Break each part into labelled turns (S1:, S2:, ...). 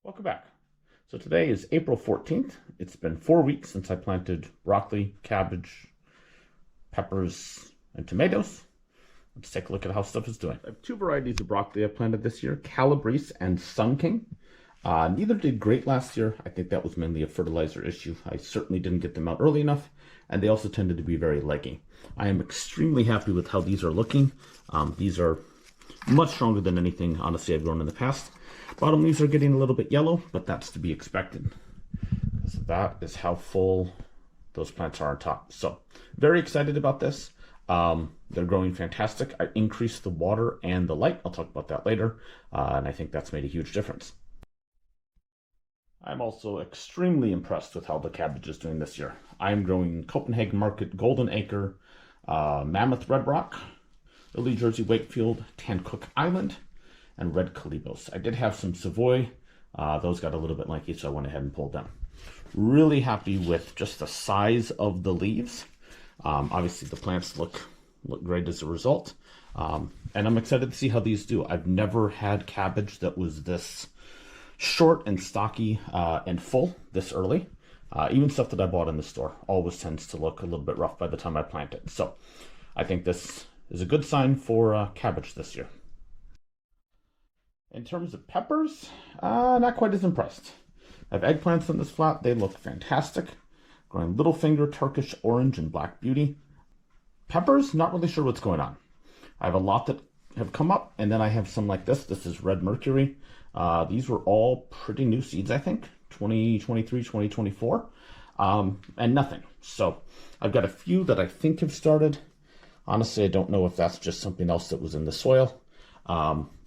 S1: Welcome back. So today is April 14th. It's been 4 weeks since I planted broccoli, cabbage, peppers, and tomatoes. Let's take a look at how stuff is doing. I have two varieties of broccoli I planted this year, Calabrese and Sun King. Neither did great last year. I think that was mainly a fertilizer issue. I certainly didn't get them out early enough, and they also tended to be very leggy. I am extremely happy with how these are looking. These are much stronger than anything, honestly, I've grown in the past. Bottom leaves are getting a little bit yellow, but that's to be expected. So that is how full those plants are on top. So very excited about this. They're growing fantastic. I increased the water and the light. I'll talk about that later. And I think that's made a huge difference. I'm also extremely impressed with how the cabbage is doing this year. I'm growing Copenhagen Market Golden Acre, Mammoth Red Rock, Lily Jersey Wakefield, Tan Cook Island, and Red Calibos. I did have some Savoy. Those got a little bit lanky, so I went ahead and pulled them. Really happy with just the size of the leaves. Obviously, the plants look great as a result. And I'm excited to see how these do. I've never had cabbage that was this short and stocky and full this early. Even stuff that I bought in the store always tends to look a little bit rough by the time I plant it. So I think this is a good sign for cabbage this year. In terms of peppers, not quite as impressed. I have eggplants on this flat. They look fantastic. Growing Littlefinger, Turkish Orange, and Black Beauty. Peppers, not really sure what's going on. I have a lot that have come up, and then I have some like this. This is Red Mercury. These were all pretty new seeds, I think. 2023, 2024. And nothing. So I've got a few that I think have started. Honestly, I don't know if that's just something else that was in the soil.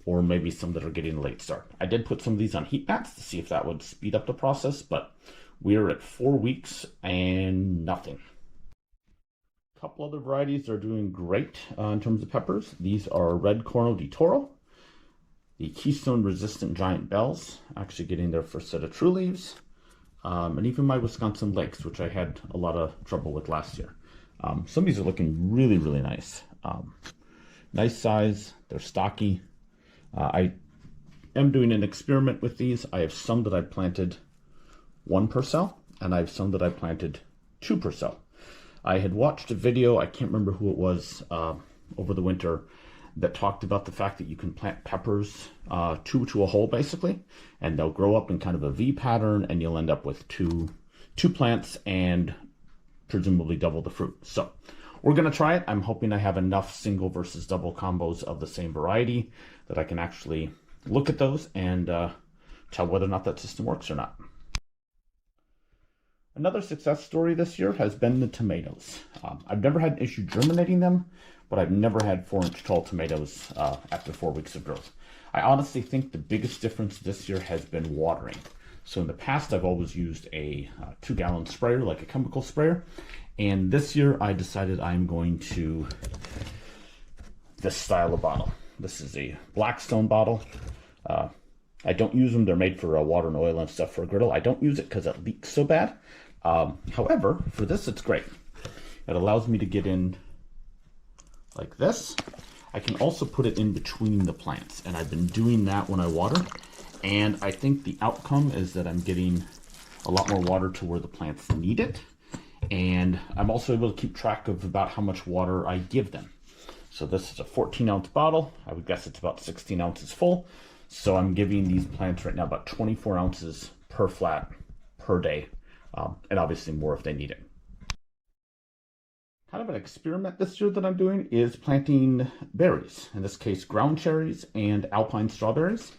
S1: Or maybe some that are getting a late start. I did put some of these on heat mats to see if that would speed up the process, but we're at 4 weeks and nothing. A couple other varieties are doing great in terms of peppers. These are Red Corno di Toro, the Keystone Resistant Giant Bells, actually getting their first set of true leaves, and even my Wisconsin Lakes, which I had a lot of trouble with last year. Some of these are looking really, really nice. Nice size, they're stocky. I am doing an experiment with these. I have some that I planted 1 per cell, and I have some that I planted 2 per cell. I had watched a video, I can't remember who it was, over the winter, that talked about the fact that you can plant peppers 2 to a hole, basically, and they'll grow up in kind of a V pattern, and you'll end up with two plants and presumably double the fruit. So we're going to try it. I'm hoping I have enough single versus double combos of the same variety that I can actually look at those and tell whether or not that system works or not. Another success story this year has been the tomatoes. I've never had an issue germinating them, but I've never had 4-inch tall tomatoes after 4 weeks of growth. I honestly think the biggest difference this year has been watering. So in the past, I've always used a 2-gallon sprayer, like a chemical sprayer. And this year, I decided I'm going to this style of bottle. This is a Blackstone bottle. I don't use them. They're made for water and oil and stuff for a griddle. I don't use it because it leaks so bad. However, for this, it's great. It allows me to get in like this. I can also put it in between the plants. And I've been doing that when I water. And I think the outcome is that I'm getting a lot more water to where the plants need it. And I'm also able to keep track of about how much water I give them. So this is a 14-ounce bottle. I would guess it's about 16 ounces full. So I'm giving these plants right now about 24 ounces per flat per day. And obviously more if they need it. Kind of an experiment this year that I'm doing is planting berries. In this case, ground cherries and alpine strawberries.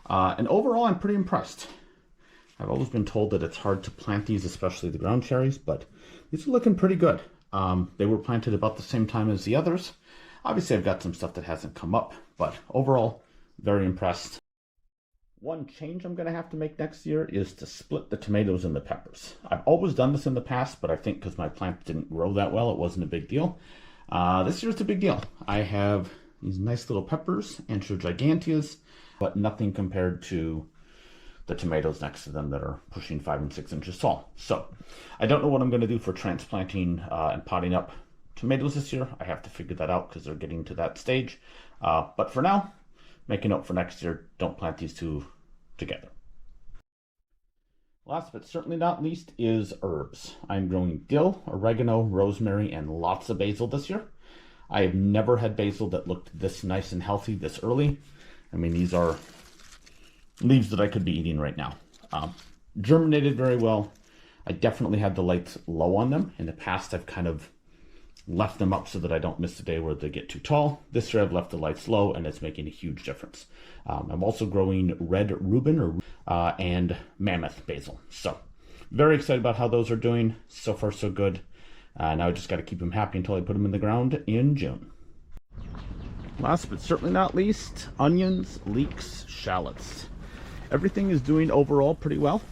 S1: And overall, I'm pretty impressed. I've always been told that it's hard to plant these, especially the ground cherries, but these are looking pretty good. They were planted about the same time as the others. Obviously, I've got some stuff that hasn't come up, but overall, very impressed. One change I'm going to have to make next year is to split the tomatoes and the peppers. I've always done this in the past, but I think because my plants didn't grow that well, it wasn't a big deal. This year it's a big deal. I have these nice little peppers, Ancho Giganteas, but nothing compared to the tomatoes next to them that are pushing 5 and 6 inches tall. So I don't know what I'm going to do for transplanting and potting up tomatoes this year. I have to figure that out because they're getting to that stage. But for now, make a note for next year, don't plant these two together. Last but certainly not least is herbs. I'm growing dill, oregano, rosemary, and lots of basil this year. I have never had basil that looked this nice and healthy this early. I mean, these are leaves that I could be eating right now. Germinated very well. I definitely had the lights low on them. In the past, I've kind of left them up so that I don't miss a day where they get too tall. This year I've left the lights low and it's making a huge difference. I'm also growing red Reuben and mammoth basil. So very excited about how those are doing. So far so good. Now I just got to keep them happy until I put them in the ground in June. Last but certainly not least, onions, leeks, shallots. Everything is doing overall pretty well.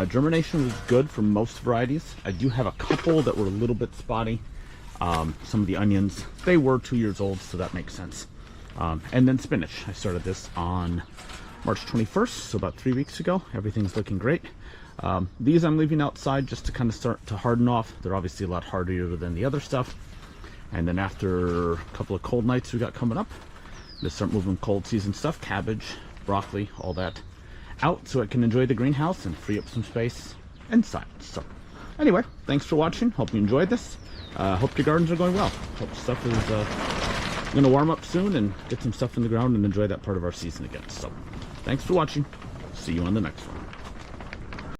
S1: Germination was good for most varieties. I do have a couple that were a little bit spotty. Some of the onions, they were 2 years old, so that makes sense. And then spinach. I started this on March 21st, so about 3 weeks ago. Everything's looking great. These I'm leaving outside just to kind of start to harden off. They're obviously a lot hardier than the other stuff. And then after a couple of cold nights we got coming up, just start moving cold season stuff, cabbage, broccoli, all that out so it can enjoy the greenhouse and free up some space inside. So anyway, thanks for watching. Hope you enjoyed this. Hope your gardens are going well. Hope stuff is going to warm up soon and get some stuff in the ground and enjoy that part of our season again. So thanks for watching. See you on the next one.